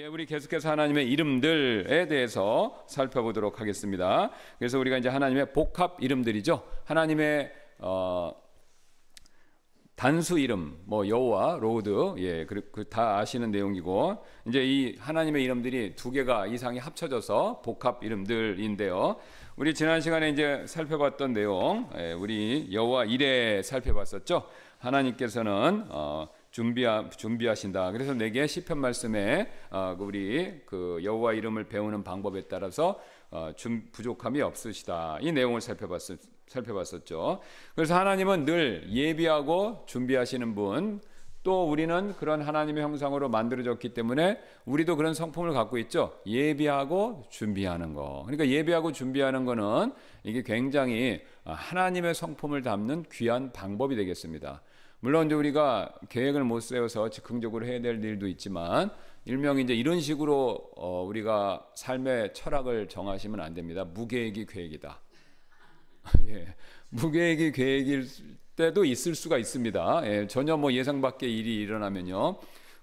예, 우리 계속해서 하나님의 이름들에 대해서 살펴보도록 하겠습니다. 그래서 우리가 이제 하나님의 복합 이름들이죠. 하나님의 단수 이름, 뭐 여호와, 로드, 예, 다 아시는 내용이고, 이제 이 하나님의 이름들이 두 개가 이상이 합쳐져서 복합 이름들인데요. 우리 지난 시간에 이제 살펴봤던 내용, 예, 우리 여호와 이레 살펴봤었죠. 하나님께서는 준비하신다. 그래서 내게 시편 말씀에 우리 그 여호와 이름을 배우는 방법에 따라서 부족함이 없으시다. 이 내용을 살펴봤었죠. 그래서 하나님은 늘 예비하고 준비하시는 분, 또 우리는 그런 하나님의 형상으로 만들어졌기 때문에 우리도 그런 성품을 갖고 있죠. 예비하고 준비하는 거. 그러니까 예비하고 준비하는 거는 이게 굉장히 하나님의 성품을 담는 귀한 방법이 되겠습니다. 물론 이제 우리가 계획을 못 세워서 즉흥적으로 해야 될 일도 있지만, 일명 이제 이런 식으로 우리가 삶의 철학을 정하시면 안 됩니다. 무계획이 계획이다. 예, 무계획이 계획일 때도 있을 수가 있습니다. 예, 전혀 뭐 예상 밖의 일이 일어나면요.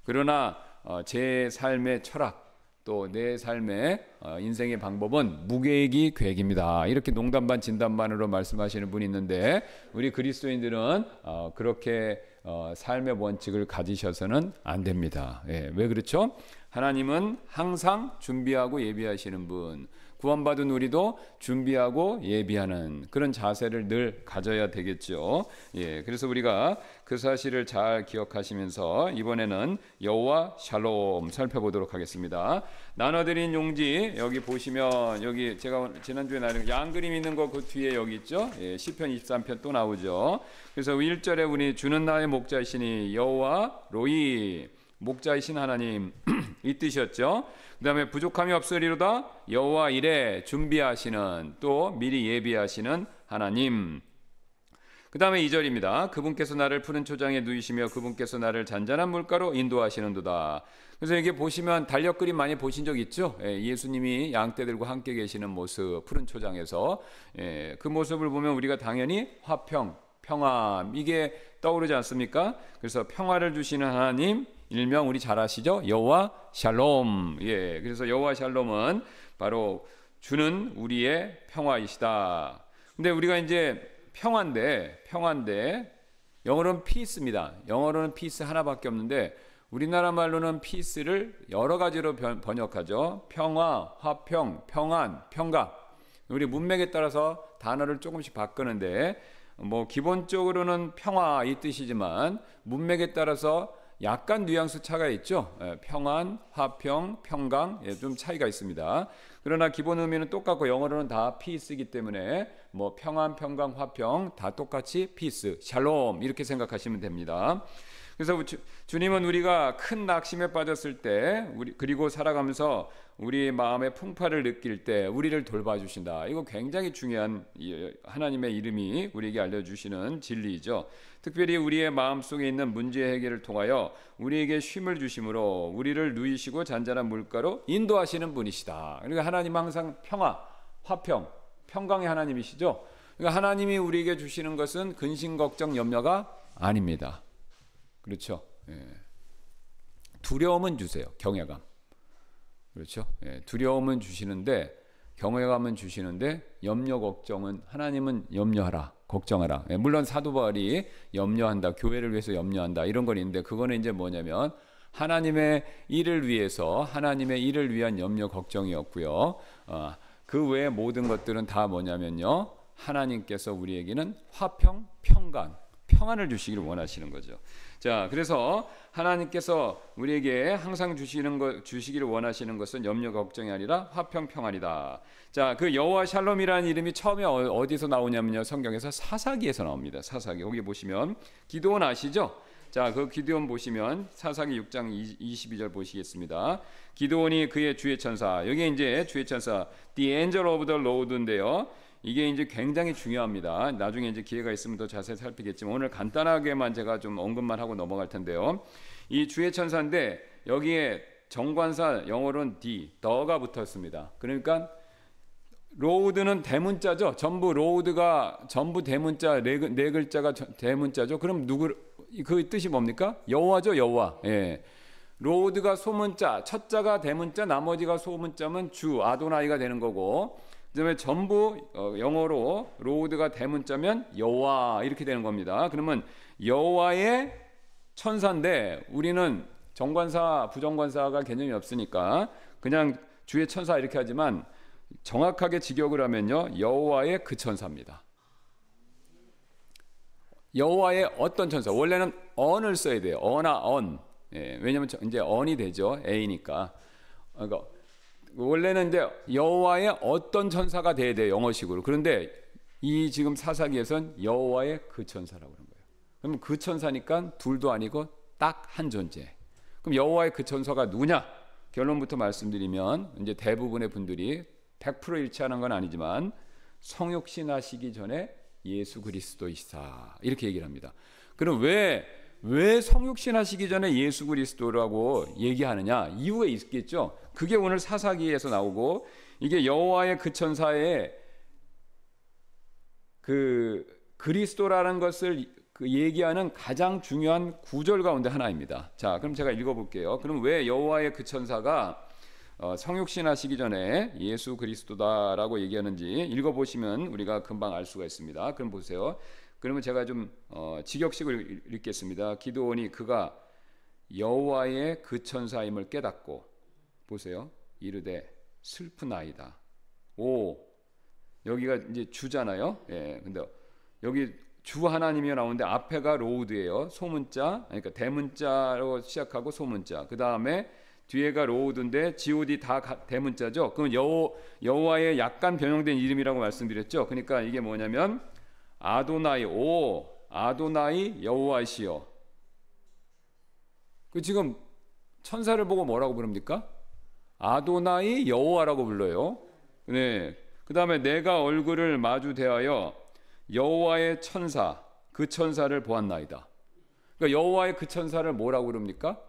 그러나 제 삶의 철학, 또 내 삶의 인생의 방법은 무계획이 계획입니다. 이렇게 농담 반 진담 반으로 말씀하시는 분이 있는데, 우리 그리스도인들은 그렇게 삶의 원칙을 가지셔서는 안 됩니다. 예, 왜 그렇죠? 하나님은 항상 준비하고 예비하시는 분, 구원받은 우리도 준비하고 예비하는 그런 자세를 늘 가져야 되겠죠. 예, 그래서 우리가 그 사실을 잘 기억하시면서 이번에는 여호와 샬롬 살펴보도록 하겠습니다. 나눠드린 용지 여기 보시면, 여기 제가 지난주에 나눈 양 그림 있는 거 그 뒤에 여기 있죠. 예, 시편 23편 또 나오죠. 그래서 1절에 우리 주는 나의 목자이시니 여호와 로이, 목자이신 하나님 이 뜻이었죠. 그 다음에 부족함이 없으리로다 여호와 이레, 준비하시는, 또 미리 예비하시는 하나님. 그 다음에 2절입니다. 그분께서 나를 푸른 초장에 누이시며 그분께서 나를 잔잔한 물가로 인도하시는도다. 그래서 여기 보시면 달력 그림 많이 보신 적 있죠? 예, 예수님이 양떼들과 함께 계시는 모습, 푸른 초장에서, 예, 그 모습을 보면 우리가 당연히 화평, 평화, 이게 떠오르지 않습니까? 그래서 평화를 주시는 하나님, 일명 우리 잘 아시죠? 여호와 샬롬. 예, 그래서 여호와 샬롬은 바로 주는 우리의 평화이시다. 근데 우리가 이제 평화인데 영어로는 peace입니다. 영어로는 peace 하나밖에 없는데 우리나라 말로는 peace를 여러 가지로 번역하죠. 평화, 화평, 평안, 평각. 우리 문맥에 따라서 단어를 조금씩 바꾸는데, 뭐 기본적으로는 평화 이 뜻이지만 문맥에 따라서 약간 뉘앙스 차가 있죠. 평안, 화평, 평강, 좀 차이가 있습니다. 그러나 기본 의미는 똑같고 영어로는 다 peace이기 때문에 뭐 평안, 평강, 화평 다 똑같이 peace, 샬롬 이렇게 생각하시면 됩니다. 그래서 주님은 우리가 큰 낙심에 빠졌을 때, 그리고 살아가면서 우리 마음의 풍파를 느낄 때 우리를 돌봐주신다. 이거 굉장히 중요한 하나님의 이름이 우리에게 알려주시는 진리이죠. 특별히 우리의 마음속에 있는 문제 해결을 통하여 우리에게 쉼을 주심으로 우리를 누이시고 잔잔한 물가로 인도하시는 분이시다. 그러니까 하나님은 항상 평화, 화평, 평강의 하나님이시죠. 그러니까 하나님이 우리에게 주시는 것은 근심, 걱정, 염려가 아닙니다. 그렇죠. 예. 두려움은 주세요. 경외감. 그렇죠. 예. 두려움은 주시는데, 경외감은 주시는데, 염려 걱정은, 하나님은 염려하라, 걱정하라. 예. 물론 사도 바울이 염려한다, 교회를 위해서 염려한다 이런 건 있는데, 그거는 이제 뭐냐면 하나님의 일을 위해서, 하나님의 일을 위한 염려 걱정이었고요. 그 외의 모든 것들은 다 뭐냐면요, 하나님께서 우리에게는 화평, 평안을 주시기를 원하시는 거죠. 자, 그래서 하나님께서 우리에게 항상 주시기를 원하시는 것은 염려 걱정이 아니라 화평 평안이다. 자, 그 여호와 샬롬이라는 이름이 처음에 어디서 나오냐면요, 성경에서 사사기에서 나옵니다. 사사기 거기 보시면 기드온 아시죠? 자, 그 기드온 보시면 사사기 6장 22절 보시겠습니다. 기드온이 그의 주의 천사, 여기 이제 주의 천사 The Angel of the Lord인데요. 이게 이제 굉장히 중요합니다. 나중에 이제 기회가 있으면 더 자세히 살피겠지만 오늘 간단하게만 제가 좀 언급만 하고 넘어갈 텐데요. 이 주의 천사인데 여기에 정관사 영어로는 더가 붙었습니다. 그러니까 로우드는 대문자죠. 전부 로우드가 전부 대문자, 네 글자가 대문자죠. 그럼 그 뜻이 뭡니까? 여호와죠, 여호와. 예. 로드가 소문자, 첫 자가 대문자, 나머지가 소문자면 주 아도나이가 되는 거고, 그다음에 전부 영어로 로드가 대문자면 여호와 이렇게 되는 겁니다. 그러면 여호와의 천사인데 우리는 정관사, 부정관사가 개념이 없으니까 그냥 주의 천사 이렇게 하지만 정확하게 직역을 하면요, 여호와의 그 천사입니다. 여호와의 어떤 천사? 원래는 언을 써야 돼요. 어나 언. 예, 왜냐면 이제 언이 되죠. A니까. 그러니까 원래는 이제 여호와의 어떤 천사가 돼야 돼요. 영어식으로. 그런데 이 지금 사사기에선 여호와의 그 천사라고 그런 거예요. 그러면 그 천사니까 둘도 아니고 딱 한 존재. 그럼 여호와의 그 천사가 누구냐? 결론부터 말씀드리면 이제 대부분의 분들이 100% 일치하는 건 아니지만 성육신하시기 전에 예수 그리스도이시다 이렇게 얘기를 합니다. 그럼 왜 성육신하시기 전에 예수 그리스도라고 얘기하느냐? 이유가 있겠죠. 그게 오늘 사사기에서 나오고 이게 여호와의 그 천사의 그 그리스도라는 것을 얘기하는 가장 중요한 구절 가운데 하나입니다. 자, 그럼 제가 읽어볼게요. 그럼 왜 여호와의 그 천사가 성육신하시기 전에 예수 그리스도다라고 얘기하는지 읽어보시면 우리가 금방 알 수가 있습니다. 그럼 보세요. 그러면 제가 좀 직역식을 읽겠습니다. 기드온이 그가 여호와의 그 천사임을 깨닫고 보세요. 이르되 슬프나이다. 오, 여기가 이제 주잖아요. 예, 근데 여기 주 하나님이 나오는데 앞에가 로우드예요. 소문자, 그러니까 대문자로 시작하고 소문자. 그 다음에 뒤에가 로우드인데 G.O.D 다 대문자죠. 그럼 여호와의 약간 변형된 이름이라고 말씀드렸죠. 그러니까 이게 뭐냐면 아도나이, 오 아도나이 여호와시여. 그 지금 천사를 보고 뭐라고 부릅니까? 아도나이 여호와라고 불러요. 네. 그 다음에 내가 얼굴을 마주 대하여 여호와의 천사, 그 천사를 보았나이다. 그러니까 여호와의 그 천사를 뭐라고 부릅니까?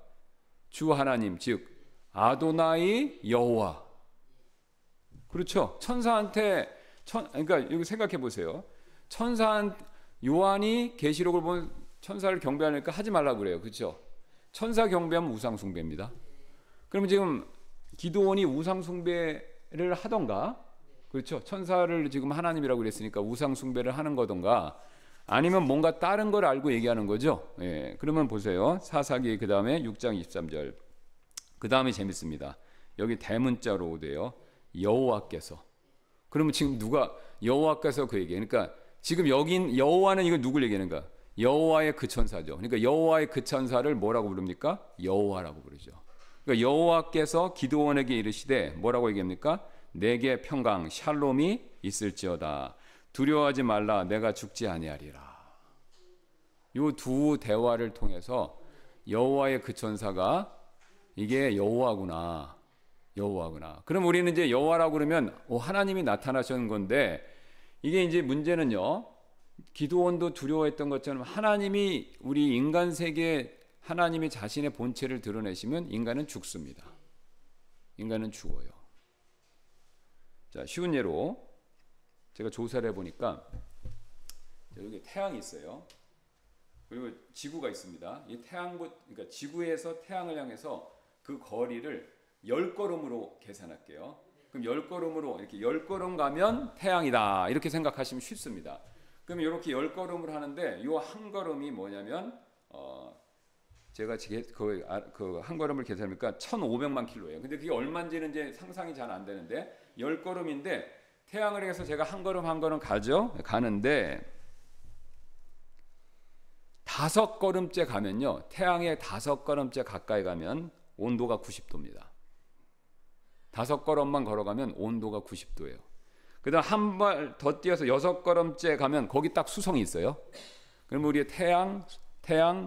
주 하나님, 즉 아도나이 여호와. 그렇죠. 천사한테 그러니까 여기 생각해 보세요. 요한이 계시록을 보면 천사를 경배하니까 하지 말라고 그래요. 그렇죠? 천사 경배하면 우상 숭배입니다. 그러면 지금 기드온이 우상 숭배를 하던가, 그렇죠? 천사를 지금 하나님이라고 그랬으니까 우상 숭배를 하는 거던가, 아니면 뭔가 다른 걸 알고 얘기하는 거죠. 예, 그러면 보세요. 사사기 그 다음에 6장 23절. 그 다음에 재밌습니다. 여기 대문자로 오대요. 여호와께서. 그러면 지금 누가 여호와께서 그 얘기. 그러니까 지금 여긴 여호와는 이걸 누굴 얘기하는가? 여호와의 그 천사죠. 그러니까 여호와의 그 천사를 뭐라고 부릅니까? 여호와라고 부르죠. 그러니까 여호와께서 기드온에게 이르시되 뭐라고 얘기합니까? 내게 평강 샬롬이 있을지어다. 두려워하지 말라. 내가 죽지 아니하리라. 이 두 대화를 통해서 여호와의 그 천사가 이게 여호와구나. 여호와구나. 그럼 우리는 이제 여호와라고 그러면 하나님이 나타나신 건데, 이게 이제 문제는요. 기드온도 두려워했던 것처럼 하나님이 우리 인간 세계에 하나님이 자신의 본체를 드러내시면 인간은 죽습니다. 인간은 죽어요. 자, 쉬운 예로 제가 조사를 해보니까 여기 태양이 있어요. 그리고 지구가 있습니다. 이 그러니까 지구에서 태양을 향해서 그 거리를 10걸음으로 계산할게요. 그럼 10걸음으로 이렇게 10걸음 가면 태양이다. 이렇게 생각하시면 쉽습니다. 그럼 이렇게 10걸음을 하는데 이 한 걸음이 뭐냐면 제가 그 한 걸음을 계산하니까 1,500만 킬로예요. 근데 그게 얼마인지는 이제 상상이 잘 안 되는데 10걸음인데 태양을 향해서 제가 한 걸음 한 걸음 가는데 5걸음째 가면요. 태양에 5걸음째 가까이 가면 온도가 90도입니다. 5걸음만 걸어가면 온도가 90도예요. 그 다음 한 발 더 뛰어서 6걸음째 가면 거기 딱 수성이 있어요. 그럼 우리의 태양,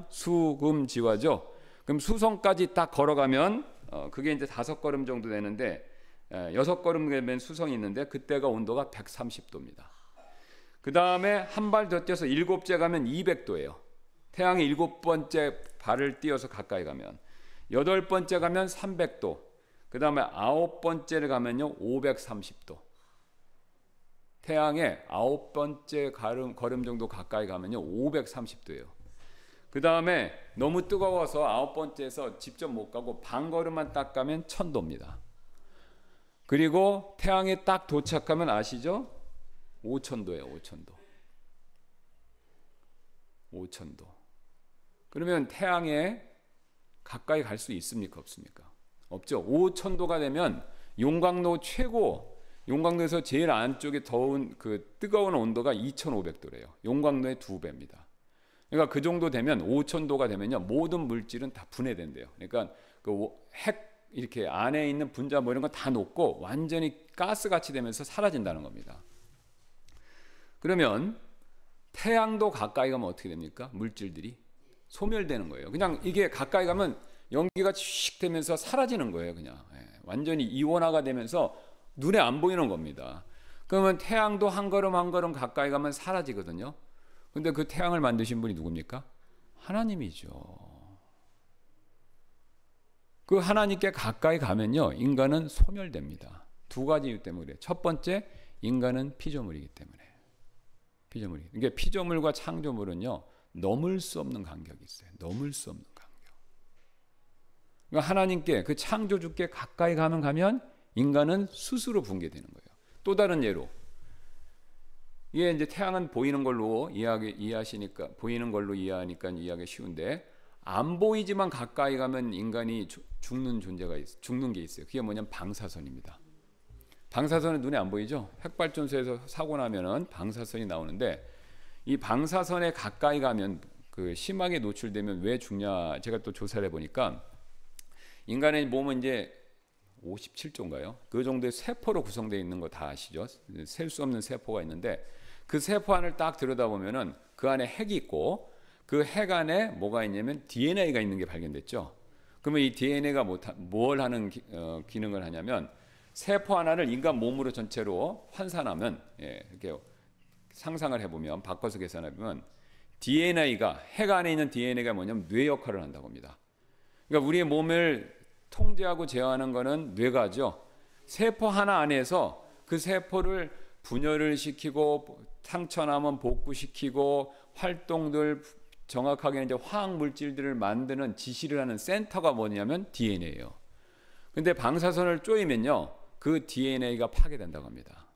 수, 금, 지화죠. 그럼 수성까지 딱 걸어가면 그게 이제 5걸음 정도 되는데 6걸음 되면 수성이 있는데 그때가 온도가 130도입니다. 그 다음에 한 발 더 뛰어서 7째 가면 200도예요. 태양의 7번째 발을 띄어서 가까이 가면 8번째 가면 300도. 그 다음에 9번째를 가면요 530도. 태양의 9번째 걸음 정도 가까이 가면요 530도예요. 그 다음에 너무 뜨거워서 9번째에서 직접 못 가고 반걸음만 딱 가면 1000도입니다. 그리고 태양에 딱 도착하면 아시죠? 5000도예요. 5000도. 5000도. 그러면 태양에 가까이 갈 수 있습니까? 없습니까? 없죠. 5000도가 되면 용광로 최고, 용광로에서 제일 안쪽에 더운 그 뜨거운 온도가 2500도래요. 용광로의 2배입니다. 그러니까 그 정도 되면 5000도가 되면요, 모든 물질은 다 분해된대요. 그러니까 그 핵 이렇게 안에 있는 분자 뭐 이런 거 다 녹고 완전히 가스 같이 되면서 사라진다는 겁니다. 그러면 태양도 가까이 가면 어떻게 됩니까? 물질들이 소멸되는 거예요. 그냥 이게 가까이 가면 연기가 씩 되면서 사라지는 거예요. 그냥 완전히 이온화가 되면서 눈에 안 보이는 겁니다. 그러면 태양도 한 걸음 한 걸음 가까이 가면 사라지거든요. 근데 그 태양을 만드신 분이 누굽니까? 하나님이죠. 그 하나님께 가까이 가면요, 인간은 소멸됩니다. 두 가지 이유 때문에 그래요. 첫 번째, 인간은 피조물이기 때문에. 피조물이. 이게 피조물과 창조물은요, 넘을 수 없는 간격이 있어요. 넘을 수 없는 간격. 그러니까 하나님께, 그 창조주께 가까이 가면 인간은 스스로 붕괴되는 거예요. 또 다른 예로, 이게 이제 태양은 보이는 걸로 이해하시니까, 보이는 걸로 이해하니까 이해하기 쉬운데, 안 보이지만 가까이 가면 인간이 죽는 죽는 게 있어요. 그게 뭐냐면 방사선입니다. 방사선은 눈에 안 보이죠? 핵발전소에서 사고 나면은 방사선이 나오는데, 이 방사선에 가까이 가면, 그 심하게 노출되면 왜 죽냐? 제가 또 조사를 해보니까 인간의 몸은 이제 57조인가요? 그 정도의 세포로 구성되어 있는 거 다 아시죠? 셀 수 없는 세포가 있는데, 그 세포 안을 딱 들여다보면은 그 안에 핵이 있고, 그 핵 안에 뭐가 있냐면 DNA가 있는 게 발견됐죠. 그러면 이 DNA가 뭘 하는 기능을 하냐면, 세포 하나를 인간 몸으로 전체로 환산하면, 이렇게 상상을 해보면, 바꿔서 계산해보면 DNA가, 핵 안에 있는 DNA가 뭐냐면 뇌 역할을 한다고 합니다. 그러니까 우리의 몸을 통제하고 제어하는 거는 뇌가죠. 세포 하나 안에서 그 세포를 분열을 시키고, 상처 나면 복구시키고, 활동들 정확하게 이제 화학 물질들을 만드는 지시를 하는 센터가 뭐냐면 DNA예요. 근데 방사선을 쪼이면요, 그 DNA가 파괴된다고 합니다.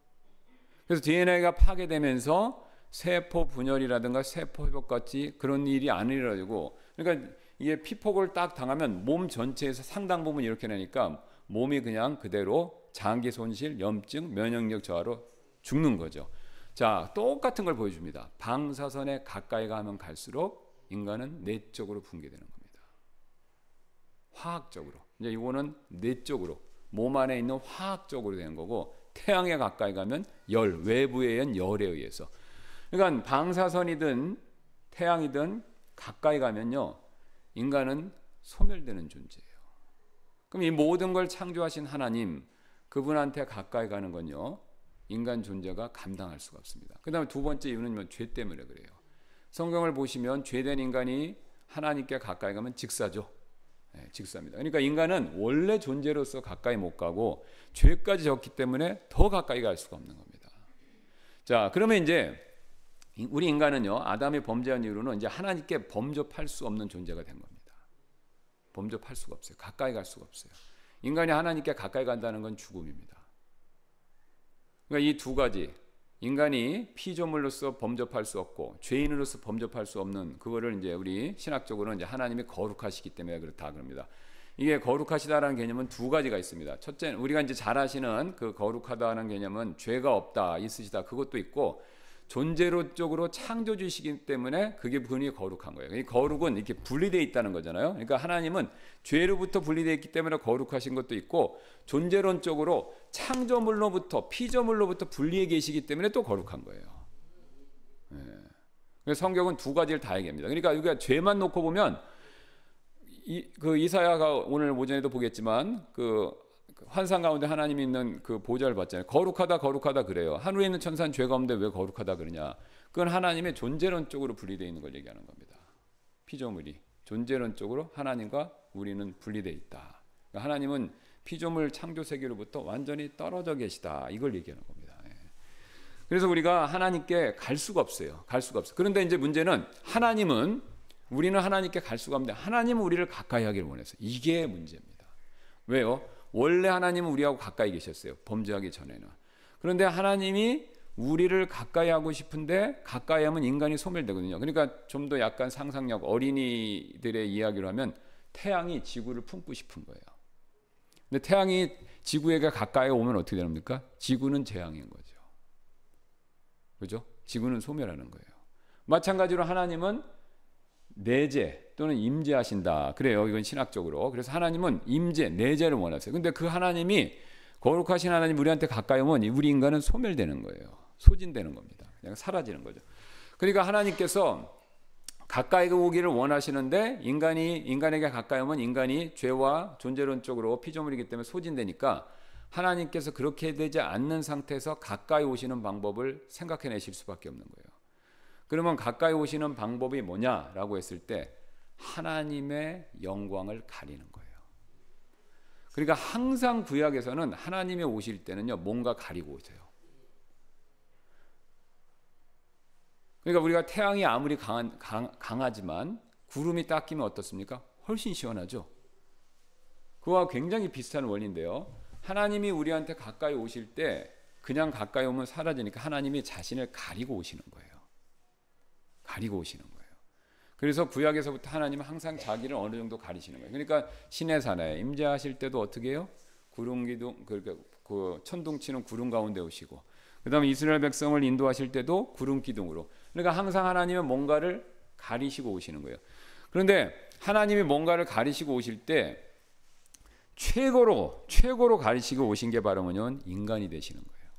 그래서 DNA가 파괴되면서 세포 분열이라든가 세포 회복 같이 그런 일이 안 일어나고, 그러니까 이게 피폭을 딱 당하면 몸 전체에서 상당 부분 이렇게 나니까 몸이 그냥 그대로 장기 손실, 염증, 면역력 저하로 죽는 거죠. 자, 똑같은 걸 보여줍니다. 방사선에 가까이 가면 갈수록 인간은 내적으로 붕괴되는 겁니다. 화학적으로. 이제 이거는 내적으로, 몸 안에 있는 화학적으로 되는 거고, 태양에 가까이 가면 열, 외부에 의한 열에 의해서. 그러니까 방사선이든 태양이든 가까이 가면요, 인간은 소멸되는 존재예요. 그럼 이 모든 걸 창조하신 하나님, 그분한테 가까이 가는 건요, 인간 존재가 감당할 수가 없습니다. 그 다음에 두 번째 이유는 뭐 죄 때문에 그래요. 성경을 보시면 죄된 인간이 하나님께 가까이 가면 직사죠. 직사입니다. 그러니까 인간은 원래 존재로서 가까이 못 가고 죄까지 졌기 때문에 더 가까이 갈 수가 없는 겁니다. 자, 그러면 이제 우리 인간은요, 아담이 범죄한 이후로는 이제 하나님께 범접할 수 없는 존재가 된 겁니다. 범접할 수가 없어요. 가까이 갈 수가 없어요. 인간이 하나님께 가까이 간다는 건 죽음입니다. 그러니까 이 두 가지, 인간이 피조물로서 범접할 수 없고 죄인으로서 범접할 수 없는, 그거를 이제 우리 신학적으로는 이제 하나님이 거룩하시기 때문에 그렇다 그럽니다. 이게 거룩하시다라는 개념은 두 가지가 있습니다. 첫째, 우리가 이제 잘 아시는 그 거룩하다는 개념은 죄가 없다, 있으시다, 그것도 있고, 존재로적으로 창조주시기 때문에 그게 분이 거룩한 거예요. 이 거룩은 이렇게 분리되어 있다는 거잖아요. 그러니까 하나님은 죄로부터 분리되어 있기 때문에 거룩하신 것도 있고, 존재론적으로 창조물로부터, 피조물로부터 분리해 계시기 때문에 또 거룩한 거예요. 그래서 성경은 두 가지를 다 얘기합니다. 그러니까 우리가 죄만 놓고 보면, 그 이사야가 오늘 오전에도 보겠지만 그 환상 가운데 하나님이 있는 그 보좌를 봤잖아요. 거룩하다 거룩하다 그래요. 하늘에 있는 천사는 죄가 없는데 왜 거룩하다 그러냐. 그건 하나님의 존재론적으로 분리되어 있는 걸 얘기하는 겁니다. 피조물이 존재론적으로 하나님과 우리는 분리되어 있다. 그러니까 하나님은 피조물 창조 세계로부터 완전히 떨어져 계시다, 이걸 얘기하는 겁니다. 그래서 우리가 하나님께 갈 수가 없어요. 갈 수가 없어요. 그런데 이제 문제는, 하나님은 우리는 하나님께 갈 수가 없는데 하나님은 우리를 가까이 하기를 원해서 이게 문제입니다. 왜요? 원래 하나님은 우리하고 가까이 계셨어요. 범죄하기 전에는. 그런데 하나님이 우리를 가까이 하고 싶은데 가까이 하면 인간이 소멸되거든요. 그러니까 좀 더 약간 상상력 어린이들의 이야기로 하면 태양이 지구를 품고 싶은 거예요. 근데 태양이 지구에게 가까이 오면 어떻게 됩니까? 지구는 재앙인 거죠. 그죠? 지구는 소멸하는 거예요. 마찬가지로 하나님은 내재 또는 임재하신다. 그래요. 이건 신학적으로. 그래서 하나님은 임재, 내재를 원하세요. 근데 그 하나님이 거룩하신 하나님 우리한테 가까이 오면 우리 인간은 소멸되는 거예요. 소진되는 겁니다. 그냥 사라지는 거죠. 그러니까 하나님께서 가까이 오기를 원하시는데 인간에게 가까이 오면 인간이 죄와 존재론적으로 피조물이기 때문에 소진되니까 하나님께서 그렇게 되지 않는 상태에서 가까이 오시는 방법을 생각해내실 수밖에 없는 거예요. 그러면 가까이 오시는 방법이 뭐냐라고 했을 때 하나님의 영광을 가리는 거예요. 그러니까 항상 구약에서는 하나님이 오실 때는요 뭔가 가리고 오세요. 그러니까 우리가 태양이 아무리 강하지만 구름이 딱 끼면 어떻습니까? 훨씬 시원하죠. 그와 굉장히 비슷한 원리인데요. 하나님이 우리한테 가까이 오실 때 그냥 가까이 오면 사라지니까 하나님이 자신을 가리고 오시는 거예요. 가리고 오시는 거예요. 그래서 구약에서부터 하나님은 항상 자기를 어느 정도 가리시는 거예요. 그러니까 시내산에 임재하실 때도 어떻게 해요? 구름 기둥 그 천둥 치는 구름 가운데 오시고 그다음에 이스라엘 백성을 인도하실 때도 구름 기둥으로. 그러니까 항상 하나님은 뭔가를 가리시고 오시는 거예요. 그런데 하나님이 뭔가를 가리시고 오실 때 최고로 가리시고 오신 게 바로 뭐냐면 인간이 되시는 거예요.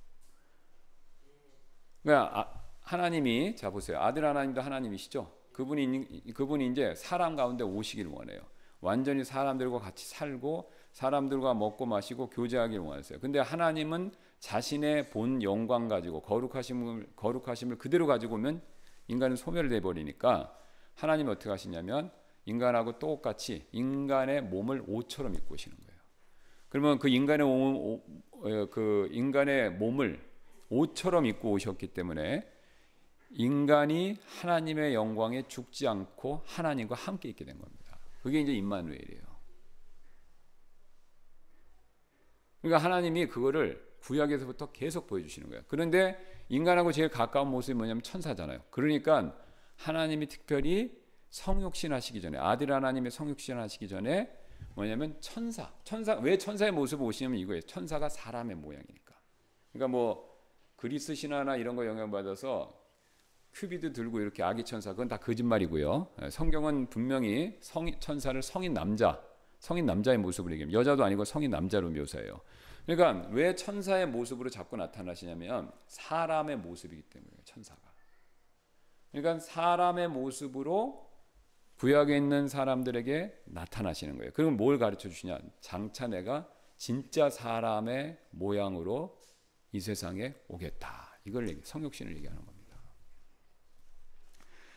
그러니까 하나님이 자 보세요. 아들 하나님도 하나님이시죠. 그분이 이제 사람 가운데 오시길 원해요. 완전히 사람들과 같이 살고 사람들과 먹고 마시고 교제하길 원하세요. 근데 하나님은 자신의 본 영광 가지고 거룩하심을 그대로 가지고 오면 인간은 소멸돼 버리니까 하나님이 어떻게 하시냐면 인간하고 똑같이 인간의 몸을 옷처럼 입고 오시는 거예요. 그러면 그 인간의 몸을 옷처럼 입고 오셨기 때문에 인간이 하나님의 영광에 죽지 않고 하나님과 함께 있게 된 겁니다. 그게 이제 임마누엘이에요. 그러니까 하나님이 그거를 구약에서부터 계속 보여주시는 거예요. 그런데 인간하고 제일 가까운 모습이 뭐냐면 천사잖아요. 그러니까 하나님이 특별히 성육신 하시기 전에 아들 하나님의 성육신 하시기 전에 뭐냐면 천사 왜 천사의 모습을 오시냐면 이거예요. 천사가 사람의 모양이니까. 그러니까 뭐 그리스 신화나 이런 거 영향받아서 큐비드 들고 이렇게 아기 천사 그건 다 거짓말이고요. 성경은 분명히 천사를 성인 남자의 모습으로 얘기합니다. 여자도 아니고 성인 남자로 묘사해요. 그러니까 왜 천사의 모습으로 자꾸 나타나시냐면 사람의 모습이기 때문이에요. 천사가. 그러니까 사람의 모습으로 구약에 있는 사람들에게 나타나시는 거예요. 그러면 뭘 가르쳐 주시냐? 장차 내가 진짜 사람의 모양으로 이 세상에 오겠다. 이걸 성육신을 얘기하는 겁니다.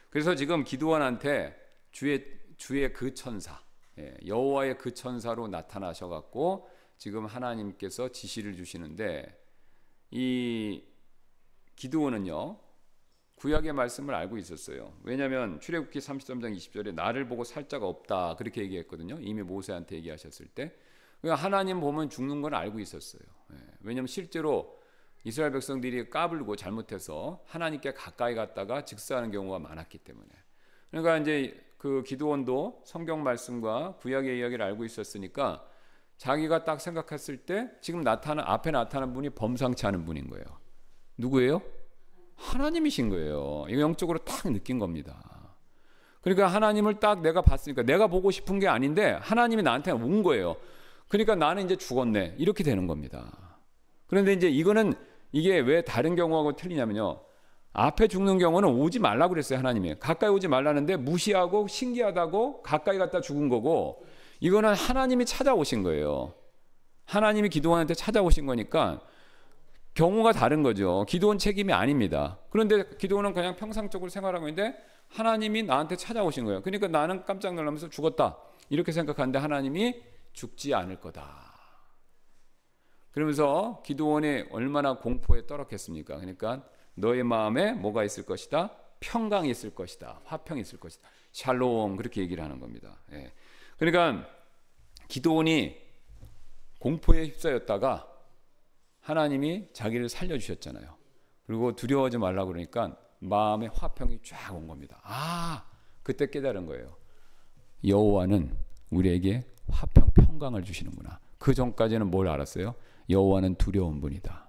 그래서 지금 기드온한테 주의 그 천사, 여호와의 그 천사로 나타나셔갖고 지금 하나님께서 지시를 주시는데 이 기드온은요 구약의 말씀을 알고 있었어요. 왜냐하면 출애굽기 33장 20절에 나를 보고 살 자가 없다 그렇게 얘기했거든요. 이미 모세한테 얘기하셨을 때 하나님 보면 죽는 건 알고 있었어요. 왜냐하면 실제로 이스라엘 백성들이 까불고 잘못해서 하나님께 가까이 갔다가 즉사하는 경우가 많았기 때문에. 그러니까 이제 그 기드온도 성경 말씀과 구약의 이야기를 알고 있었으니까 자기가 딱 생각했을 때 지금 앞에 나타난 분이 범상치 않은 분인 거예요. 누구예요? 하나님이신 거예요. 이거 영적으로 딱 느낀 겁니다. 그러니까 하나님을 딱 내가 봤으니까 내가 보고 싶은 게 아닌데 하나님이 나한테 온 거예요. 그러니까 나는 이제 죽었네. 이렇게 되는 겁니다. 그런데 이제 이게 왜 다른 경우하고 틀리냐면요. 앞에 죽는 경우는 오지 말라고 그랬어요. 하나님이. 가까이 오지 말라는데 무시하고 신기하다고 가까이 갔다 죽은 거고 이거는 하나님이 찾아오신 거예요. 하나님이 기드온한테 찾아오신 거니까 경우가 다른 거죠. 기드온 책임이 아닙니다. 그런데 기드온은 그냥 평상적으로 생활하고 있는데 하나님이 나한테 찾아오신 거예요. 그러니까 나는 깜짝 놀라면서 죽었다. 이렇게 생각하는데 하나님이 죽지 않을 거다. 그러면서 기드온이 얼마나 공포에 떨었겠습니까? 그러니까 너의 마음에 뭐가 있을 것이다? 평강이 있을 것이다. 화평이 있을 것이다. 샬롬 그렇게 얘기를 하는 겁니다. 예. 그러니까 기드온이 공포에 휩싸였다가 하나님이 자기를 살려주셨잖아요. 그리고 두려워하지 말라고 그러니까 마음의 화평이 쫙 온 겁니다. 그때 깨달은 거예요. 여호와는 우리에게 화평, 평강을 주시는구나. 그 전까지는 뭘 알았어요? 여호와는 두려운 분이다.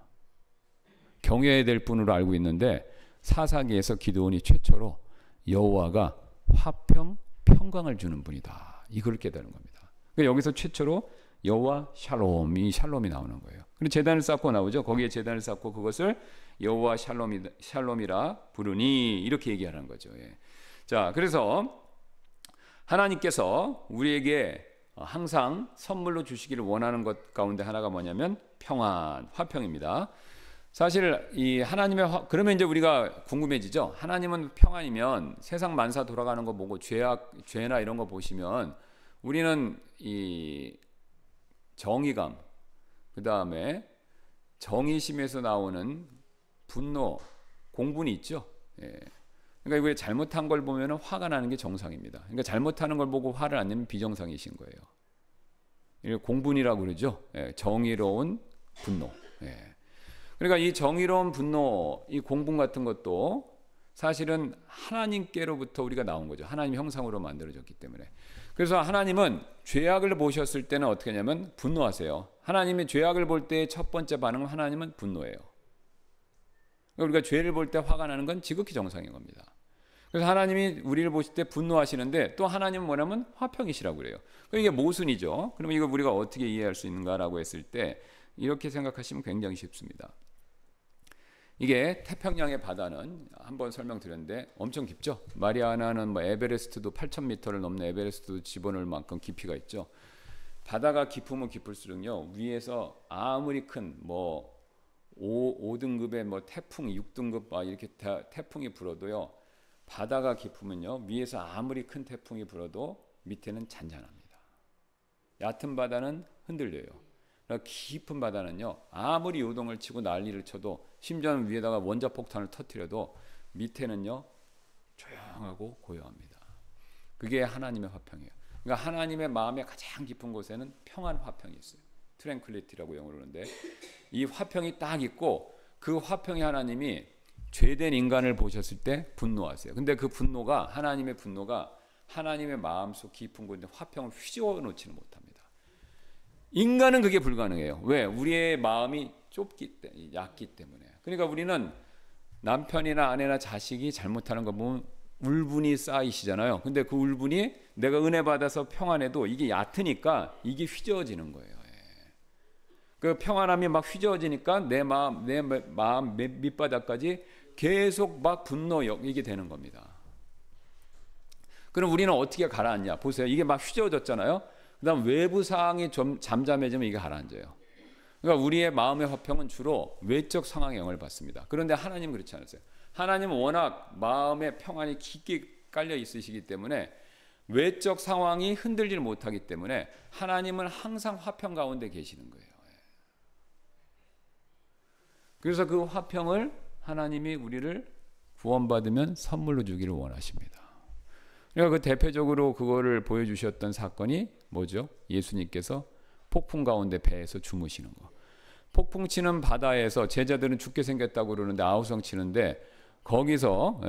경외해야 될 분으로 알고 있는데 사사기에서 기드온이 최초로 여호와가 화평, 평강을 주는 분이다. 이걸 깨달은 겁니다. 그러니까 여기서 최초로 여호와 샬롬, 이 샬롬이 나오는 거예요. 그리고 제단을 쌓고 나오죠. 거기에 제단을 쌓고 그것을 여호와 샬롬이라 부르니 이렇게 얘기하는 거죠. 예. 자, 그래서 하나님께서 우리에게 항상 선물로 주시기를 원하는 것 가운데 하나가 뭐냐면 평안, 화평입니다. 사실 이 하나님의 그러면 이제 우리가 궁금해지죠. 하나님은 평안이면 세상 만사 돌아가는 거 보고 죄나 이런 거 보시면 우리는 이 정의감, 그 다음에 정의심에서 나오는 분노, 공분이 있죠. 예. 그러니까 이거 잘못한 걸 보면 화가 나는 게 정상입니다. 그러니까 잘못하는 걸 보고 화를 안 내면 비정상이신 거예요. 이걸 공분이라고 그러죠. 예. 정의로운 분노. 예. 그러니까 이 정의로운 분노, 이 공분 같은 것도 사실은 하나님께로부터 우리가 나온 거죠. 하나님 형상으로 만들어졌기 때문에. 그래서 하나님은 죄악을 보셨을 때는 어떻게 하냐면 분노하세요. 하나님이 죄악을 볼 때의 첫 번째 반응은 하나님은 분노예요. 우리가 죄를 볼 때 화가 나는 건 지극히 정상인 겁니다. 그래서 하나님이 우리를 보실 때 분노하시는데 또 하나님은 뭐냐면 화평이시라고 그래요. 이게 모순이죠. 그러면 이걸 우리가 어떻게 이해할 수 있는가라고 했을 때 이렇게 생각하시면 굉장히 쉽습니다. 이게 태평양의 바다는 한번 설명드렸는데 엄청 깊죠. 마리아나는 뭐 에베레스트도 8,000m를 넘는 에베레스트도 집어넣을 만큼 깊이가 있죠. 바다가 깊으면 깊을수록요 위에서 아무리 큰 뭐 5등급의 뭐 태풍 6등급 이렇게 태풍이 불어도요 바다가 깊으면요 위에서 아무리 큰 태풍이 불어도 밑에는 잔잔합니다. 얕은 바다는 흔들려요. 깊은 바다는요 아무리 요동을 치고 난리를 쳐도 심지어는 위에다가 원자폭탄을 터뜨려도 밑에는요 조용하고 고요합니다. 그게 하나님의 화평이에요. 그러니까 하나님의 마음의 가장 깊은 곳에는 평안 화평이 있어요. 트랭클리티라고 영어로 그러는데 이 화평이 딱 있고 그 화평이 하나님이 죄된 인간을 보셨을 때 분노하세요. 근데 그 분노가 하나님의 분노가 하나님의 마음속 깊은 곳에 화평을 휘저어 놓지는 못합니다. 인간은 그게 불가능해요. 왜? 우리의 마음이 얕기 때문에. 그러니까 우리는 남편이나 아내나 자식이 잘못하는 거 보면 울분이 쌓이시잖아요. 근데 그 울분이 내가 은혜 받아서 평안해도 이게 얕으니까 이게 휘저어지는 거예요. 그 평안함이 막 휘저어지니까 내 마음 밑바닥까지 계속 막 분노 이게 되는 겁니다. 그럼 우리는 어떻게 가라앉냐? 보세요. 이게 막 휘저어졌잖아요. 그다음 외부 상황이 좀 잠잠해지면 이게 가라앉아요. 그러니까 우리의 마음의 화평은 주로 외적 상황에 영향을 받습니다. 그런데 하나님은 그렇지 않으세요. 하나님은 워낙 마음의 평안이 깊게 깔려 있으시기 때문에 외적 상황이 흔들리지 못하기 때문에 하나님은 항상 화평 가운데 계시는 거예요. 그래서 그 화평을 하나님이 우리를 구원받으면 선물로 주기를 원하십니다. 그러니까 그 대표적으로 그거를 보여주셨던 사건이 뭐죠? 예수님께서 폭풍 가운데 배에서 주무시는 거. 폭풍 치는 바다에서 제자들은 죽게 생겼다고 그러는데 아우성 치는데 거기서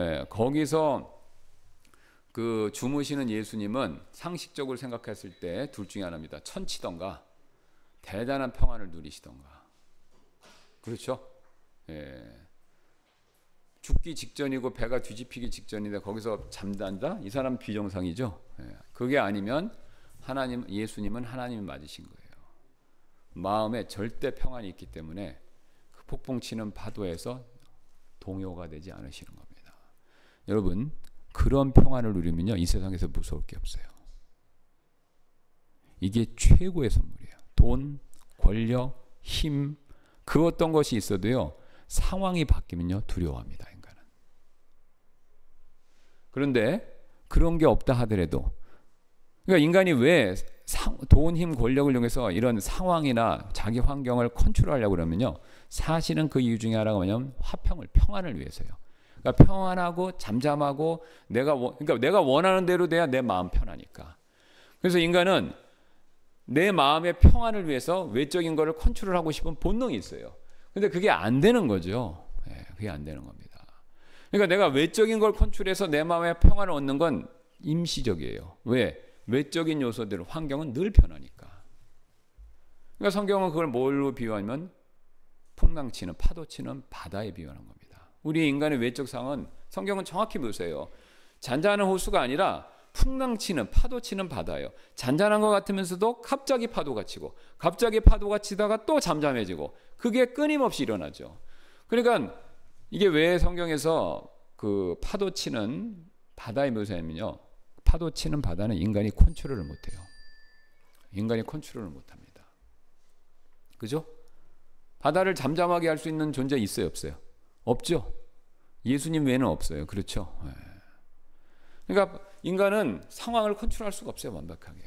그 주무시는 예수님은 상식적으로 생각했을 때 둘 중에 하나입니다. 천치던가 대단한 평안을 누리시던가. 그렇죠? 예. 죽기 직전이고 배가 뒤집히기 직전인데 거기서 잠단다? 이 사람 비정상이죠. 예. 그게 아니면 예수님은 하나님이 맞으신 거예요. 마음에 절대 평안이 있기 때문에 그 폭풍 치는 파도에서 동요가 되지 않으시는 겁니다. 여러분 그런 평안을 누리면요 이 세상에서 무서울 게 없어요. 이게 최고의 선물이에요. 돈, 권력, 힘 그 어떤 것이 있어도요 상황이 바뀌면요 두려워합니다. 인간은. 그런데 그런 게 없다 하더라도 그러니까 인간이 왜 돈, 힘, 권력을 이용해서 이런 상황이나 자기 환경을 컨트롤하려고 그러면요 사실은 그 이유 중에 하나가 뭐냐면 화평을 평안을 위해서요. 그러니까 평안하고 잠잠하고 그러니까 내가 원하는 대로 돼야 내 마음 편하니까. 그래서 인간은 내 마음의 평안을 위해서 외적인 거를 컨트롤하고 싶은 본능이 있어요. 근데 그게 안 되는 거죠. 그게 안 되는 겁니다. 그러니까 내가 외적인 걸 컨트롤해서 내 마음의 평안을 얻는 건 임시적이에요. 왜? 외적인 요소들, 환경은 늘 변하니까. 그러니까 성경은 그걸 뭘로 비유하면 풍랑치는 파도치는 바다에 비유하는 겁니다. 우리 인간의 외적 상은 성경은 정확히 보세요. 잔잔한 호수가 아니라 풍랑치는 파도치는 바다예요. 잔잔한 것 같으면서도 갑자기 파도가 치고 갑자기 파도가 치다가 또 잠잠해지고 그게 끊임없이 일어나죠. 그러니까 이게 왜 성경에서 그 파도치는 바다의 묘사냐면요. 파도치는 바다는 인간이 컨트롤을 못해요. 인간이 컨트롤을 못합니다. 그죠? 바다를 잠잠하게 할 수 있는 존재 있어요, 없어요? 없죠. 예수님 외에는 없어요. 그렇죠? 그러니까 인간은 상황을 컨트롤할 수가 없어요, 완벽하게.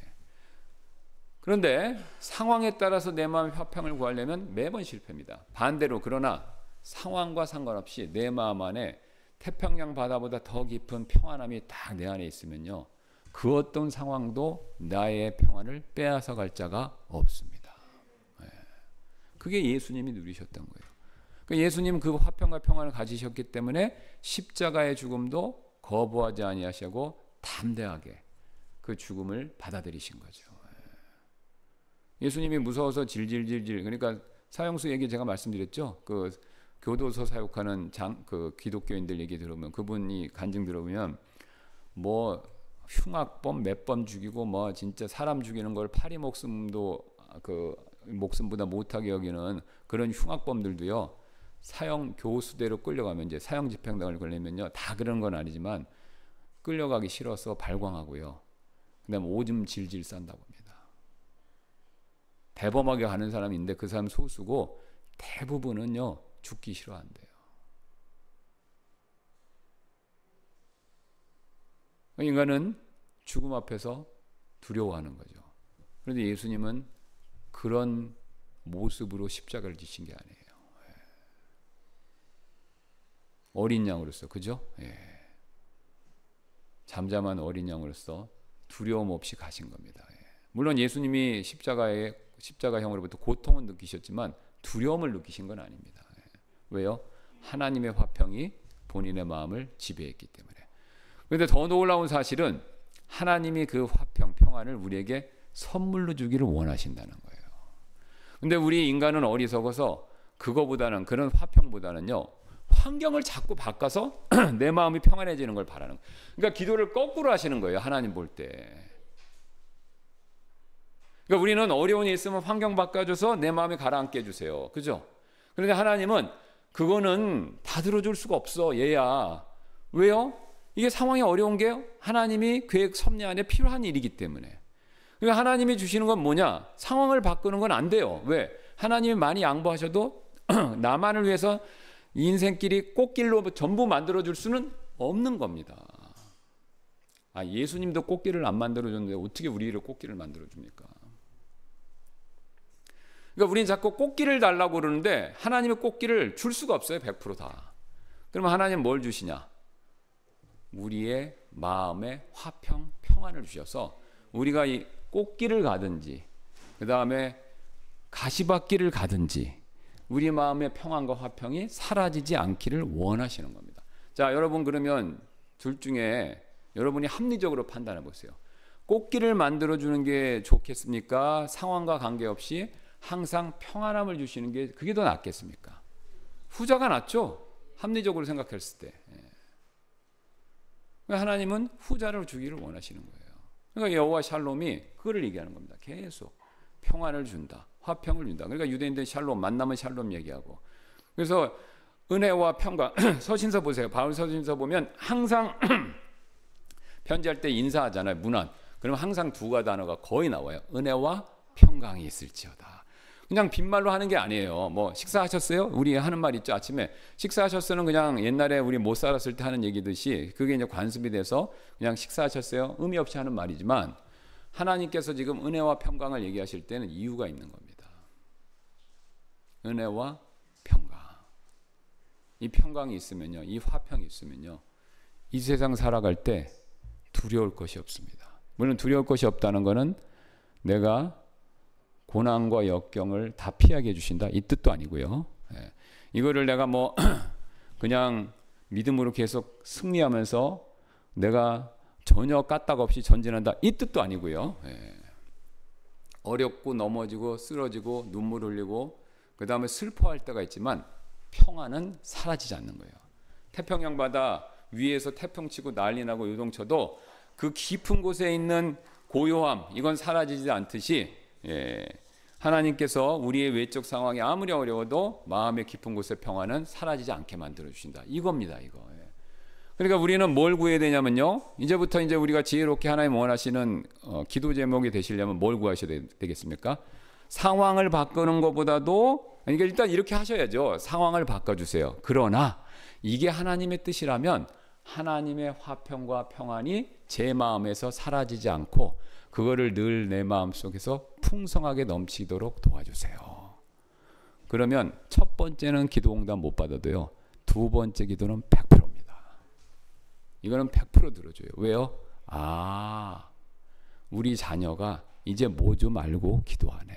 그런데 상황에 따라서 내 마음의 화평을 구하려면 매번 실패입니다. 반대로 그러나 상황과 상관없이 내 마음 안에 태평양 바다보다 더 깊은 평안함이 딱 내 안에 있으면요. 그 어떤 상황도 나의 평안을 빼앗아 갈 자가 없습니다. 그게 예수님이 누리셨던 거예요. 그러니까 예수님 그 화평과 평안을 가지셨기 때문에 십자가의 죽음도 거부하지 아니하시고 담대하게 그 죽음을 받아들이신 거죠. 예수님이 무서워서 질질질질 그러니까 사형수 얘기 제가 말씀드렸죠. 그 교도소 사역하는 그 기독교인들 얘기 들으면 그분이 간증 들어보면 뭐 흉악범 몇 번 죽이고 뭐 진짜 사람 죽이는 걸 파리 목숨도 그 목숨보다 못하게 여기는 그런 흉악범들도요. 사형 교수대로 끌려가면 이제 사형 집행당을 걸리면요. 다 그런 건 아니지만 끌려가기 싫어서 발광하고요. 그다음에 오줌 질질 싼다고 합니다. 대범하게 가는 사람인데 그 사람 소수고 대부분은요. 죽기 싫어한대요. 인간은 죽음 앞에서 두려워하는 거죠. 그런데 예수님은 그런 모습으로 십자가를 지신 게 아니에요. 어린 양으로서, 그죠? 잠잠한 어린 양으로서 두려움 없이 가신 겁니다. 물론 예수님이 십자가형으로부터 고통은 느끼셨지만 두려움을 느끼신 건 아닙니다. 왜요? 하나님의 화평이 본인의 마음을 지배했기 때문에. 그런데 더 놀라운 사실은 하나님이 그 화평, 평안을 우리에게 선물로 주기를 원하신다는 거예요. 근데 우리 인간은 어리석어서 그거보다는 그런 화평보다는요. 환경을 자꾸 바꿔서 내 마음이 평안해지는 걸 바라는 거예요. 그러니까 기도를 거꾸로 하시는 거예요. 하나님 볼 때. 그러니까 우리는 어려운 일 있으면 환경 바꿔줘서 내 마음이 가라앉게 해주세요. 그죠? 그런데 하나님은 그거는 다 들어줄 수가 없어. 얘야. 왜요? 이게 상황이 어려운 게 하나님이 계획 섭리 안에 필요한 일이기 때문에. 그러니까 하나님이 주시는 건 뭐냐? 상황을 바꾸는 건 안 돼요. 왜? 하나님이 많이 양보하셔도 나만을 위해서 인생길이 꽃길로 전부 만들어줄 수는 없는 겁니다. 예수님도 꽃길을 안 만들어줬는데 어떻게 우리를 꽃길을 만들어줍니까? 그러니까 우리는 자꾸 꽃길을 달라고 그러는데 하나님의 꽃길을 줄 수가 없어요. 100% 다. 그러면 하나님 뭘 주시냐? 우리의 마음에 화평, 평안을 주셔서 우리가 이 꽃길을 가든지 그 다음에 가시밭길을 가든지 우리 마음의 평안과 화평이 사라지지 않기를 원하시는 겁니다. 자, 여러분 그러면 둘 중에 여러분이 합리적으로 판단해 보세요. 꽃길을 만들어주는 게 좋겠습니까? 상황과 관계없이 항상 평안함을 주시는 게 그게 더 낫겠습니까? 후자가 낫죠? 합리적으로 생각했을 때. 하나님은 후자를 주기를 원하시는 거예요. 그러니까 여호와 샬롬이 그거를 얘기하는 겁니다. 계속 평안을 준다. 화평을 준다. 그러니까 유대인들 샬롬, 만나면 샬롬 얘기하고. 그래서 은혜와 평강, 서신서 보세요. 바울 서신서 보면 항상 편지할 때 인사하잖아요. 문안. 그러면 항상 두 가지 단어가 거의 나와요. 은혜와 평강이 있을지어다. 그냥 빈말로 하는 게 아니에요. 뭐 식사하셨어요? 우리 하는 말 있죠. 아침에 식사하셨어는 그냥 옛날에 우리 못 살았을 때 하는 얘기듯이 그게 이제 관습이 돼서 그냥 식사하셨어요? 의미 없이 하는 말이지만 하나님께서 지금 은혜와 평강을 얘기하실 때는 이유가 있는 겁니다. 은혜와 평강. 이 평강이 있으면요, 이 화평이 있으면요, 이 세상 살아갈 때 두려울 것이 없습니다. 물론 두려울 것이 없다는 것은 내가 고난과 역경을 다 피하게 해주신다 이 뜻도 아니고요. 예. 이거를 내가 뭐 그냥 믿음으로 계속 승리하면서 내가 전혀 까딱 없이 전진한다 이 뜻도 아니고요. 예. 어렵고 넘어지고 쓰러지고 눈물 흘리고 그 다음에 슬퍼할 때가 있지만 평안은 사라지지 않는 거예요. 태평양 바다 위에서 태풍 치고 난리 나고 요동쳐도 그 깊은 곳에 있는 고요함 이건 사라지지 않듯이 예, 하나님께서 우리의 외적 상황이 아무리 어려워도 마음의 깊은 곳의 평안은 사라지지 않게 만들어 주신다 이겁니다. 이거. 예. 그러니까 우리는 뭘 구해야 되냐면요, 이제부터 이제 우리가 지혜롭게 하나님 원하시는 기도 제목이 되시려면 뭘 구하셔야 되겠습니까? 상황을 바꾸는 것보다도, 그러니까 일단 이렇게 하셔야죠. 상황을 바꿔주세요. 그러나 이게 하나님의 뜻이라면 하나님의 화평과 평안이 제 마음에서 사라지지 않고 그거를 늘 내 마음속에서 풍성하게 넘치도록 도와주세요. 그러면 첫 번째는 기도 응답 못 받아도요, 두 번째 기도는 100%입니다. 이거는 100% 들어줘요. 왜요? 아, 우리 자녀가 이제 뭐 좀 알고 기도하네.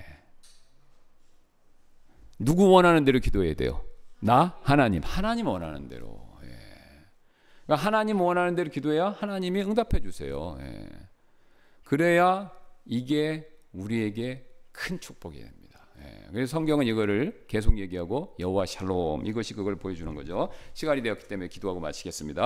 누구 원하는 대로 기도해야 돼요? 나? 하나님. 하나님 원하는 대로. 예. 그러니까 하나님 원하는 대로 기도해야 하나님이 응답해 주세요. 예. 그래야 이게 우리에게 큰 축복이 됩니다. 예. 그래서 성경은 이거를 계속 얘기하고 여호와 샬롬 이것이 그걸 보여주는 거죠. 시간이 되었기 때문에 기도하고 마치겠습니다.